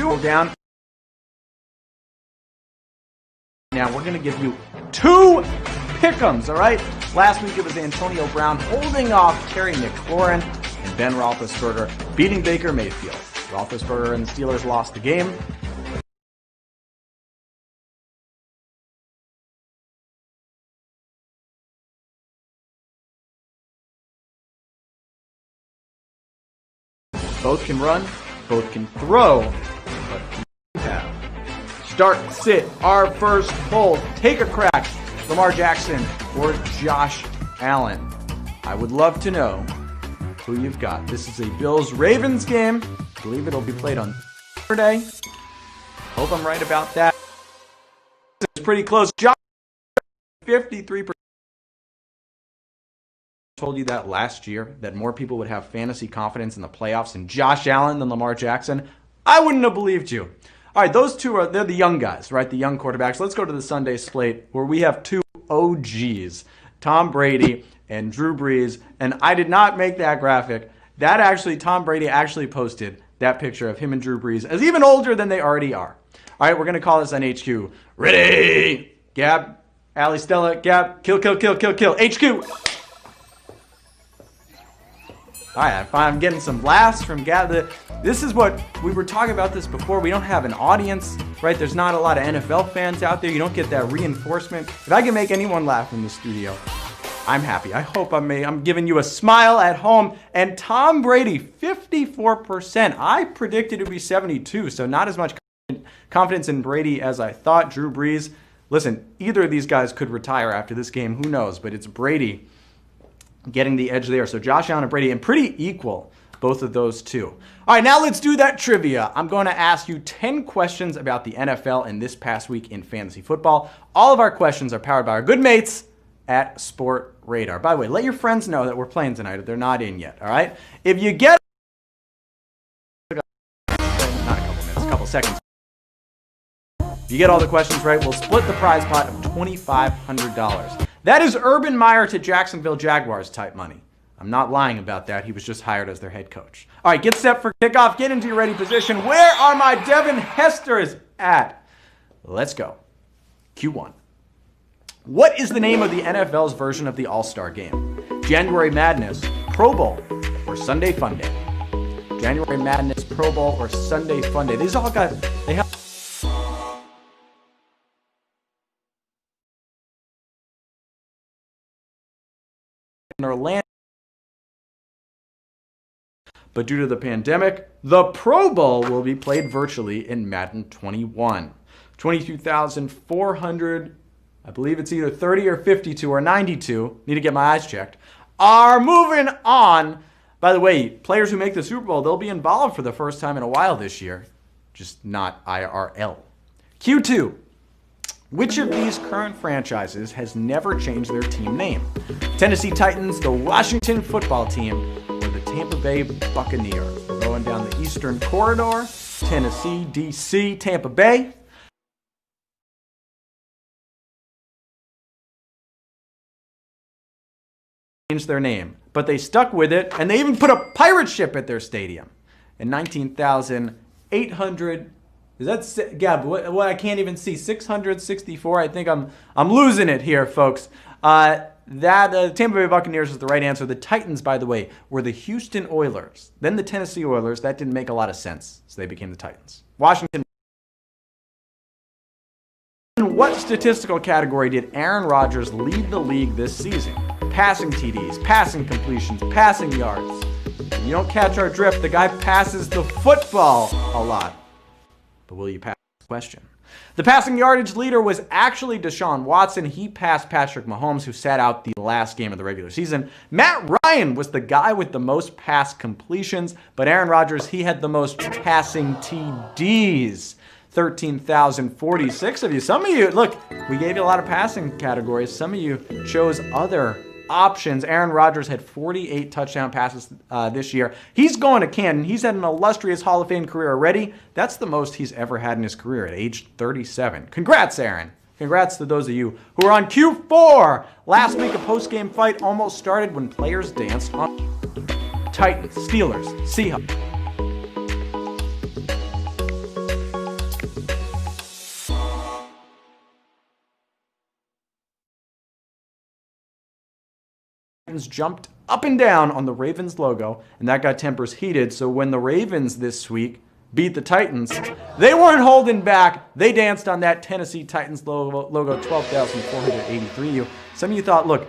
2 down. Now we're going to give you 2 pick'ems, all right? Last week it was Antonio Brown holding off Terry McLaurin and Ben Roethlisberger beating Baker Mayfield. Roethlisberger and the Steelers lost the game. Both can run, both can throw, but start, sit, our first poll. Take a crack. Lamar Jackson or Josh Allen. I would love to know who you've got. This is a Bills-Ravens game. I believe it'll be played on Saturday. Hope I'm right about that. It's pretty close. Josh, 53%. Told you that last year, that more people would have fantasy confidence in the playoffs in Josh Allen than Lamar Jackson. I wouldn't have believed you. All right, those two they're the young guys, right? The young quarterbacks. Let's go to the Sunday slate where we have 2 OGs, Tom Brady and Drew Brees. And I did not make that graphic. Tom Brady actually posted that picture of him and Drew Brees as even older than they already are. All right, we're going to call this on HQ. Ready? Gab, Ali, Stella, Gab, kill, kill, kill, kill, kill. HQ. All right, I'm getting some blasts from Gab. This is what we were talking about this before. We don't have an audience, right? There's not a lot of NFL fans out there. You don't get that reinforcement. If I can make anyone laugh in the studio, I'm happy. I hope I'm giving you a smile at home. And Tom Brady, 54%. I predicted it would be 72, so not as much confidence in Brady as I thought. Drew Brees, listen, either of these guys could retire after this game. Who knows? But it's Brady getting the edge there. So Josh Allen and Brady, and pretty equal, both of those two. All right, now let's do that trivia. I'm going to ask you 10 questions about the NFL in this past week in fantasy football. All of our questions are powered by our good mates at Sport Radar. By the way, let your friends know that we're playing tonight if they're not in yet, all right? If you get... Not a couple minutes, a couple seconds. If you get all the questions right, we'll split the prize pot of $2,500. That is Urban Meyer to Jacksonville Jaguars type money. I'm not lying about that. He was just hired as their head coach. All right, get set for kickoff. Get into your ready position. Where are my Devin Hesters at? Let's go. Q1. What is the name of the NFL's version of the All-Star Game? January Madness, Pro Bowl, or Sunday Fun Day? January Madness, Pro Bowl, or Sunday Fun Day? These all got... They have... in Orlando. But due to the pandemic, the Pro Bowl will be played virtually in Madden 21. 22,400, I believe it's either 30 or 52 or 92, need to get my eyes checked, are moving on. By the way, players who make the Super Bowl, they'll be involved for the first time in a while this year, just not IRL. Q2. Which of these current franchises has never changed their team name? Tennessee Titans, the Washington Football Team, or the Tampa Bay Buccaneers? We're going down the Eastern Corridor. Tennessee, DC, Tampa Bay. Changed their name, but they stuck with it, and they even put a pirate ship at their stadium in 19,800. Is that, Gab, what I can't even see, 664? I think I'm losing it here, folks. The Tampa Bay Buccaneers is the right answer. The Titans, by the way, were the Houston Oilers. Then the Tennessee Oilers. That didn't make a lot of sense, so they became the Titans. Washington. In what statistical category did Aaron Rodgers lead the league this season? Passing TDs, passing completions, passing yards. If you don't catch our drift, the guy passes the football a lot. But will you pass the question? The passing yardage leader was actually Deshaun Watson. He passed Patrick Mahomes, who sat out the last game of the regular season. Matt Ryan was the guy with the most pass completions, but Aaron Rodgers, he had the most passing TDs. 13,046 of you. Some of you, look, we gave you a lot of passing categories. Some of you chose other options. Aaron Rodgers had 48 touchdown passes this year. He's going to Canton. He's had an illustrious Hall of Fame career already. That's the most he's ever had in his career at age 37. Congrats, Aaron. Congrats to those of you who are on Q4. Last week, a post-game fight almost started when players danced on Titans, Steelers, Seahawks. Titans jumped up and down on the Ravens logo, and that got tempers heated. So when the Ravens this week beat the Titans, they weren't holding back. They danced on that Tennessee Titans logo 12,483. Some of you thought, look,